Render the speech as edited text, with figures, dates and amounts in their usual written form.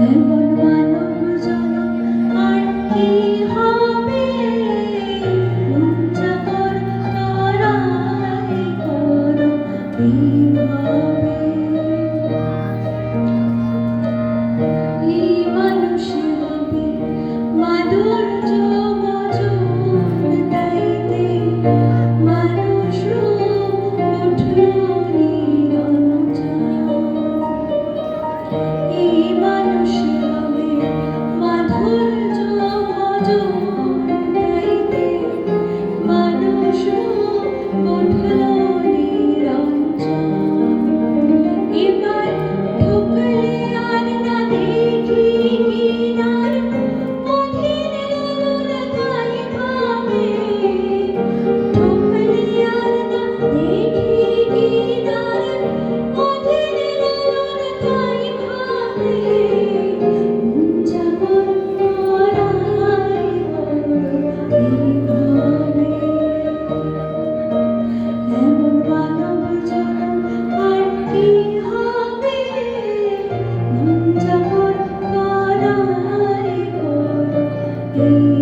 এমন মানব জনম আর কি হবে, মন চাকর তারাই করো এইভাবে। এই মানুষ হবে মাধুর্য মজুর গাইতে, মানুষ রূপ উঠল নিরঞ্জন। এই মানুষ হবে মাধুর্য মজুর গাইতে, মানুষ রূপ উঠল নিরঞ্জন। এবার ঢুকলে আর না দেখি কিনার, অধীর লোলুর তাই ভাবে। ঢুকলে আর না দেখি কিনার, অধীর লোলুর তাই ভাবে। মন চাকর তারাই করো এইভাবে। এমন মানব জনম আর কি হবে, মন চাকর তারাই করো এই